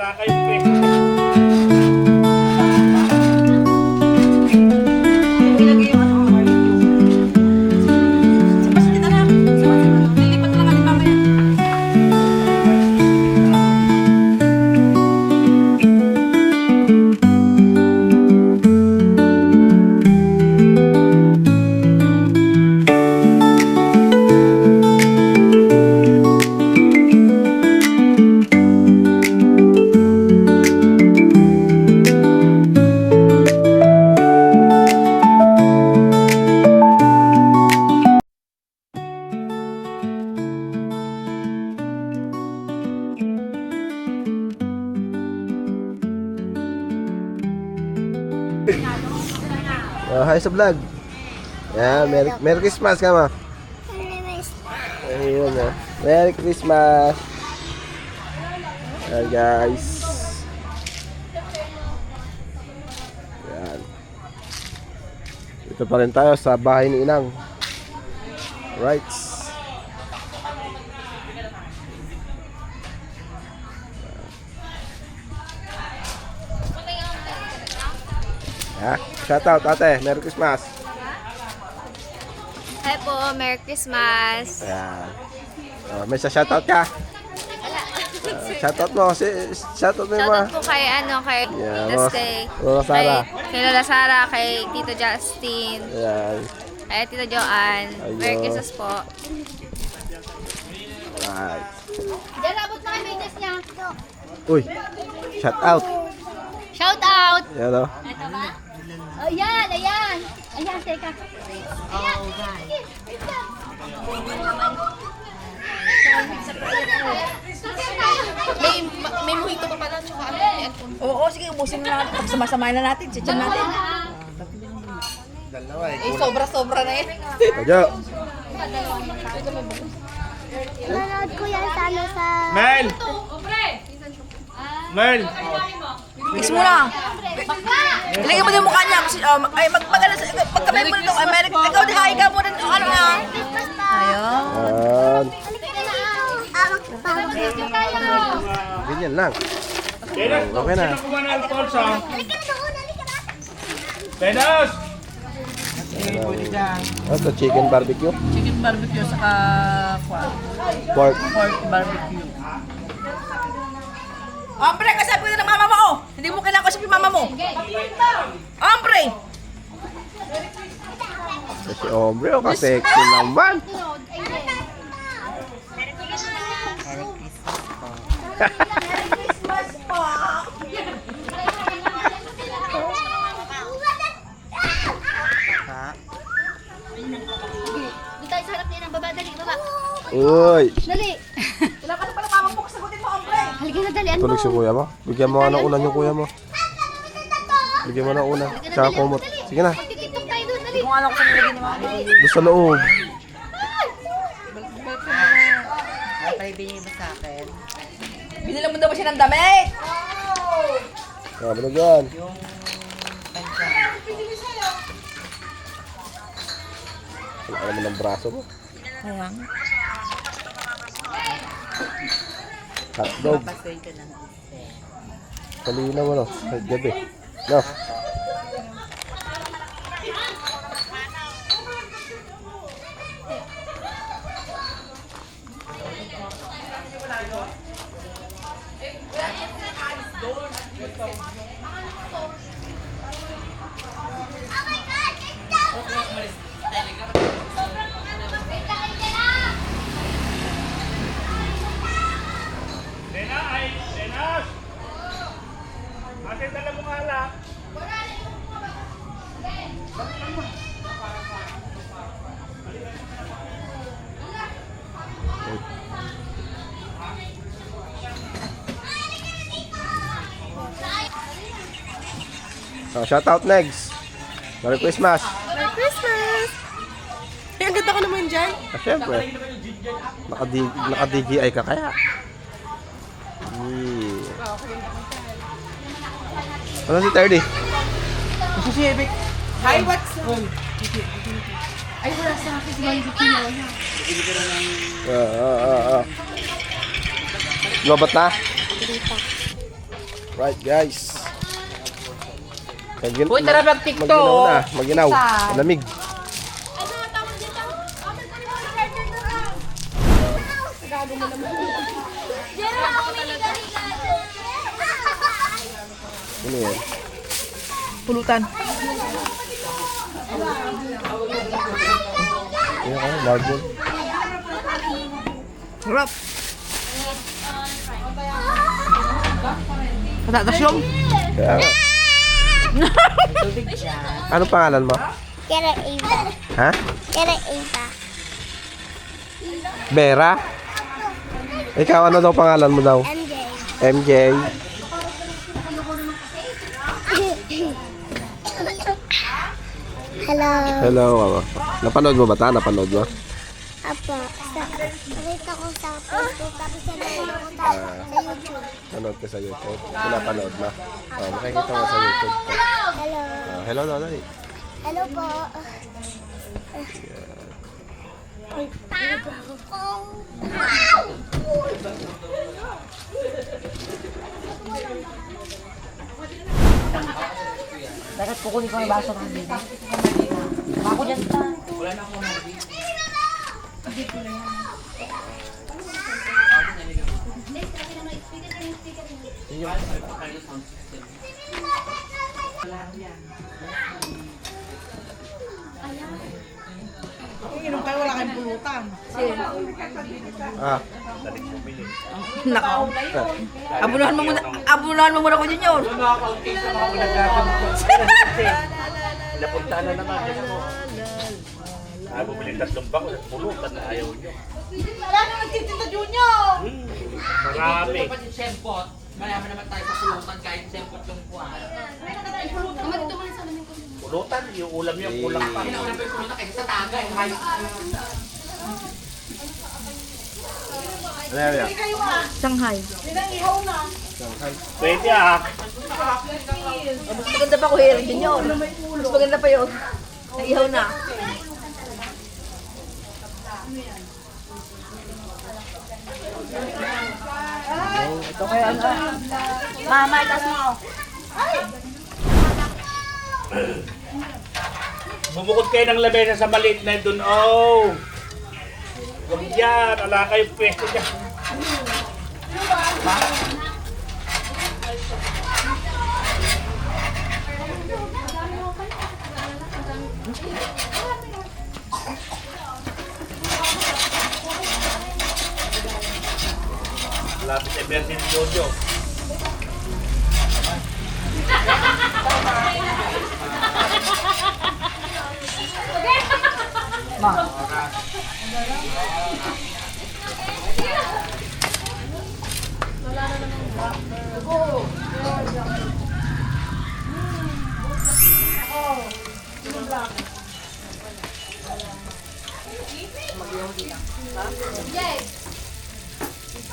wala kayong pwede. Hi sa vlog. Yan, Merry Christmas ka ma. Ayun na. Merry Christmas. Yan guys. Yan. Ito pa rin tayo sa bahay ni Inang. Right. Ya, shout out ate, Merry Christmas. Hi po, Merry Christmas. Ayan. May sa shout out ka? Shout out mo, shout out mo Shoutout ma. po kay kay Yeah, tas kay Lola Sara. Kay Lola Sara, kay Tito Justin, Ayan. kay Tito Joanne. Ayo. Merry Christmas po. Right. Diyan abot na kay Venus niya. Uy, shout out. Shout out. Yan o. Ito ba? Ayan, ayan. Ayan, teka. Ayan. May mojito pa pala, tsaka ano yung aircon. Oo, sige, ubusin na natin. Pag sumasamahin na natin, chichen natin. Eh, sobra-sobra na yun. Adyo. Nanood ko yan sa ano sa... Mel! Mel! Kiss mo lang. Ilagay mo din yung mukha niya. Kasi, ay, magkamay mo nito. Ikaw din, ikaw mo rin. Ano na? Ayun. Ayan. Ganyan lang. Venus! Okay na. Sino kuha ng Alfonso? Venus! Ito, chicken barbecue. Chicken barbecue saka Pork. pork barbecue. Hombre, kasabi ko na ng mama mo. Hindi mo kailangan kasabi mama mo. Hombre! Kasi hombre o kasi sexy naman. Christmas po! Doon tayo sa harap niya ng baba. Dali, baba. Uy. Dali. Wala ka na pala mama mo. Kasagutin mo, hombre! Halika na, dalian mo. Tulog si kuya mo. Bigyan mo nga ng unan yung kuya mo. Bigyan mo ng unan. Tsaka kumot. Sige na. Magtitiktok tayo doon, dali. Kung ano ko sa nilagay ni mama. Doon sa loob. Binila mo daw ba siya ng damit? Sabi na dyan. Wala naman ng braso mo. Ayan. Hotdog. Kalinaw mo no. Kahit gabi. No. Venus! Ate, dala mo nga alak. So, shout out next. Merry Christmas. Merry Christmas! Eh, ang ganda ko naman dyan. Siyempre. Naka-DJI ka kaya. Yeah. Ano si Terdy? Hi, what's up? Lobot na? Right, guys. Uy, tara mag-tiktok. Maginaw na. Maginaw. Isa. Malamig. Ano yan? Pulutan. Ano ka? Marble. Harap. Patatas yung. Kaya nga. Ano pangalan mo? Kira Eva. Ha? Kira Eva. Vera? Ikaw, ano daw pangalan mo daw? MJ. MJ. Hello. Hello. Napanood mo ba ta? Napanood mo? Apo. Nakita ko sa Facebook. Tapos nanonood ko sa YouTube. Nanood ka sa YouTube? Pinapanood mo? Oh, makikita mo sa YouTube. Hello. Hello, Lolay. Hello po. Dapat kukunin ko yung baso namin. Ako dyan ta. Inom kayo, wala kayong pulutan. Ah, Nako. Abunuhan mo muna ko dyan yun. Napunta na naman. Yan ako. Ay, bumili tatlong bako. Pulutan na ayaw nyo. Wala na nagtitinda Junior. Marami. Mayaman naman tayo sa pulutan kahit sempot yung kuwan. Pulutan, yung ulam yung kulang pa. Pinauna pa yung pulutan kasi sa tagay. ano yan? Shanghai. Pwede ah. Mas maganda pa ko hirin din yun. Mas maganda pa yun. Naihaw na. Ito kaya ano? Mama, itas mo. Bumukod kayo ng lamesa sa maliit na doon. Oh! Huwag yan. Ala kayong pwesto dyan. Lapit ay Bertin Jojo.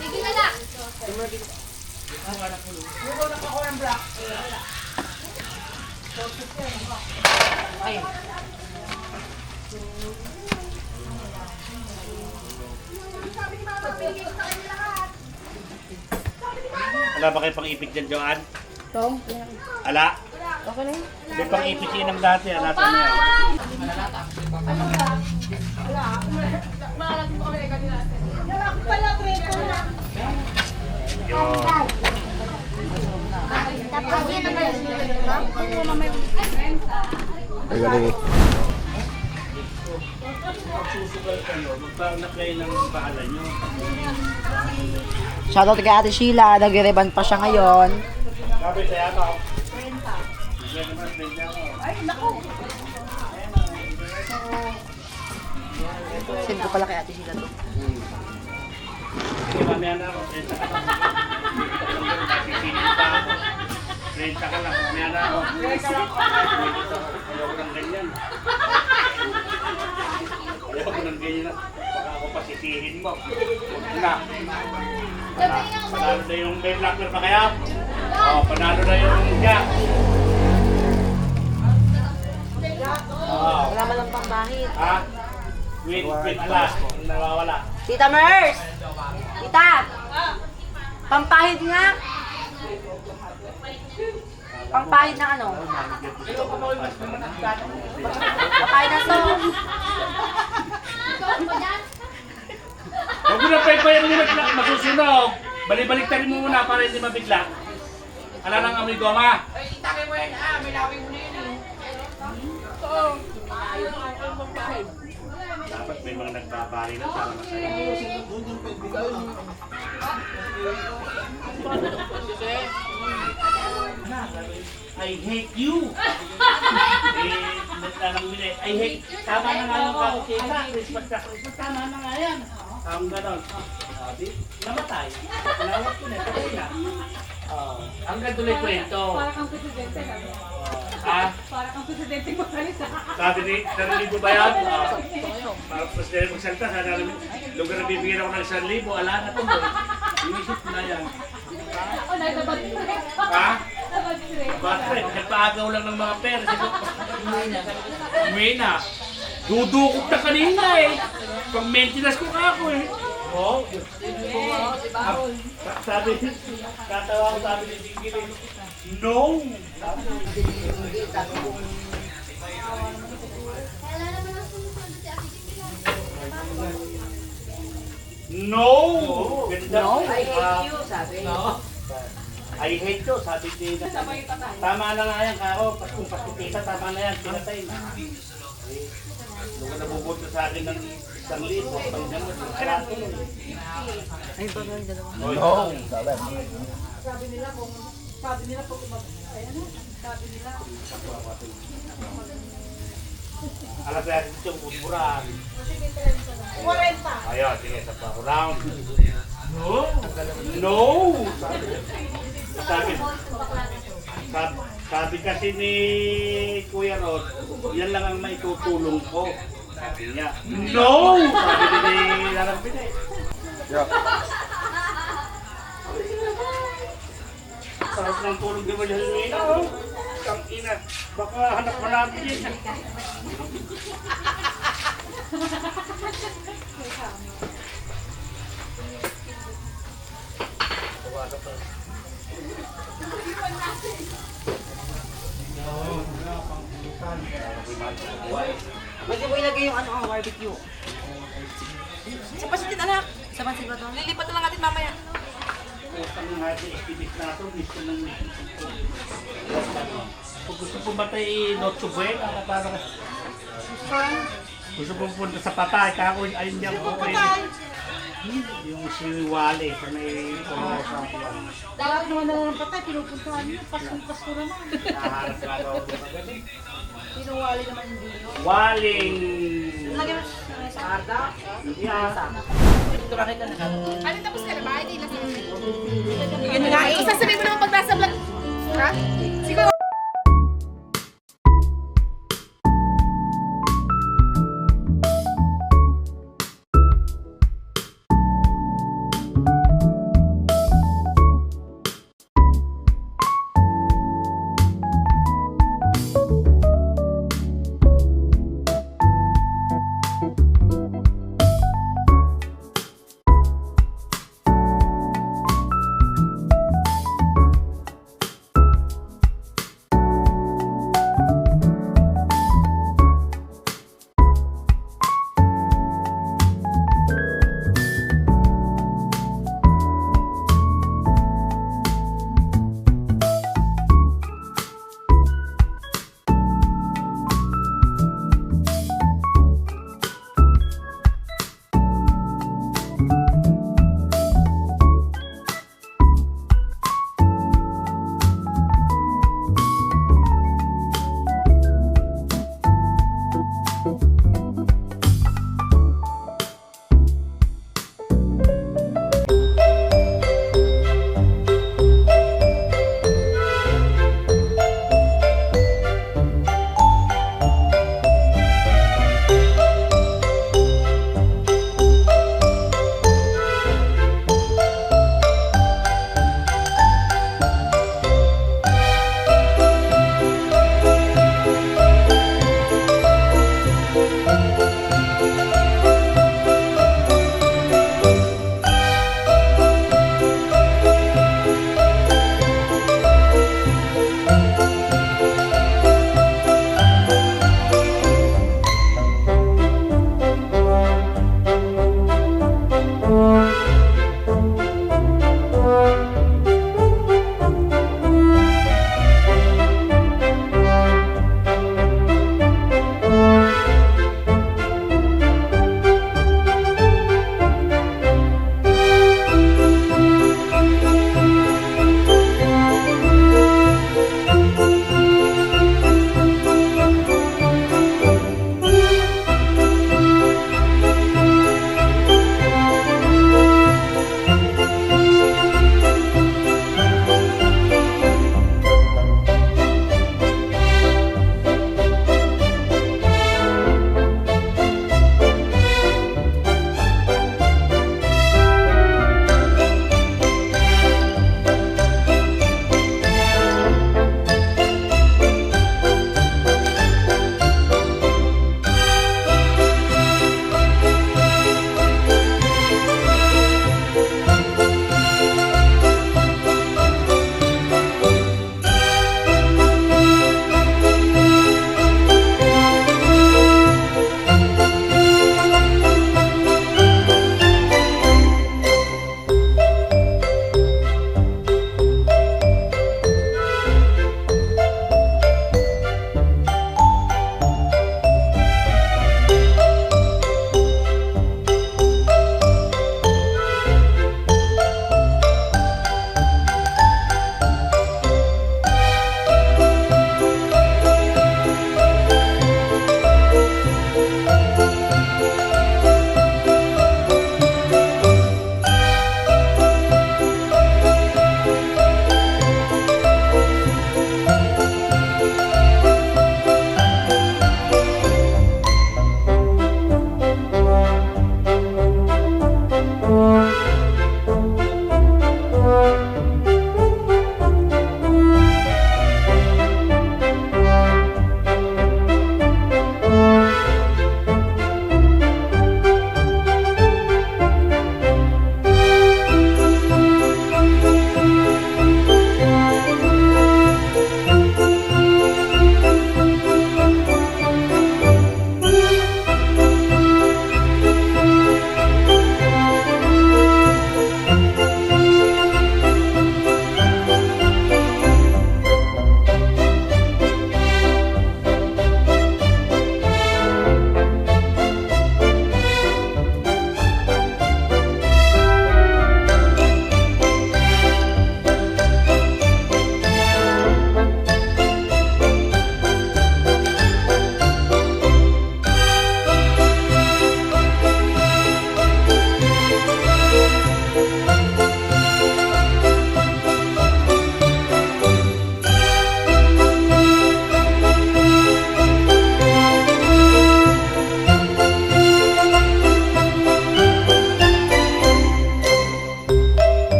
Sige na na. Wala ba kayo pang-ipit dyan, Joanne? Tom? Ala? Okay na yun. May pang-ipit yun ng dati. Ala, saan na yan? Yun. Tapos yun naman. Ay, galing. Magsusugal kayo. Magpanak kayo ng pangalan nyo. Shoutout kay Ate Sheila. Nag-reban pa siya ngayon. Sabi tayo ako. 30. Ay, naku. Send ko pala kay Ate Sheila to. Sige, mamaya na ako. 30 ka lang. Sisinin pa ako. 30 ka lang. Mamaya na ako. Ayaw ko ng ganyan. Ayaw ko ng ganyan na. Baka ako pasisihin mo. Huwag na. Panalo na yung Ben Lackner pa kaya? Oo, panalo na yung Jack. Oo. Wala man lang pambahit. Ha? Queen ala. Ang nawawala. Tita Mers! Tita! Pampahid nga! Pangpahid na ano? Pangpahid na so. Huwag mo na paypayan mo na masusunog. Balik-balik mo muna para hindi mabigla. Ala ng amoy goma. Ay, itagay mo yan. May lawing mo na yun eh. Dapat may mga nagbabari na para masaya. I hate you! I hate... Tama na nga yung kakukita. Christmas na Christmas. Tama na nga yan. Ang ganon. Sabi, namatay. Tinawag ko na. Tapos na. Ang gantuloy kwento. Para kang presidente na. Para kang presidente mo salita. Sabi ni, narinig mo ba yan? Para mas dahil magsalita, sana namin, lugar na bibigyan ako ng 1,000, ala na ito mo. Inisip ko na yan. Ako na, nabag-trip. Ha? Nabag-trip. Bakit? Nagpaagaw lang ng mga pera. Umuwi na. Dudukot na kanina eh. Pag maintenance ko ka ako eh. Oo. Sabi, tatawa ko sabi ni Dingil eh. No! No! No? I hate you, sabi. I hate you, sabi ni Tama na nga yan, kako. Paskong kita, tama na yan. Pinatay na. Nung nabubuto sa akin ng 1,000, pang gamot, karate. Ay, bago yung dalawa. No! Sabi nila kung ay ano? Sabi nila. Alam kaya ito, buburan. 40. Ayun, sige, sa pa. Round. No! No! Sabi kasi ni Kuya Rod, yan lang ang maitutulong ko. Sabi niya, no! Sabi ni Larang Pinay. Sarap ng tulong di ba yung Helmina, oh? Ang ina, baka hanap mo natin yun. Pwede mo ilagay yung ano, barbecue. Sa pasit anak. Sa pasit ba ito? Lilipat na lang natin mamaya. Utang ng ating activist na ito, gusto ng kung gusto pumatay, not to buwan, parang gusto pong punta sa patay, kako ayun niya po yung si Wale, sa may pumasa. Dapat naman na lang patay, pinupuntahan niyo. Pasko naman. Naharap nga daw ako magaling. Pinuwali naman yung dino. Waling! Lagyan mo sa arda. Yeah. Ano tapos ka na ba? Hindi na sa Yun nga eh. sasabihin mo naman pag nasa vlog. Ha? Siguro.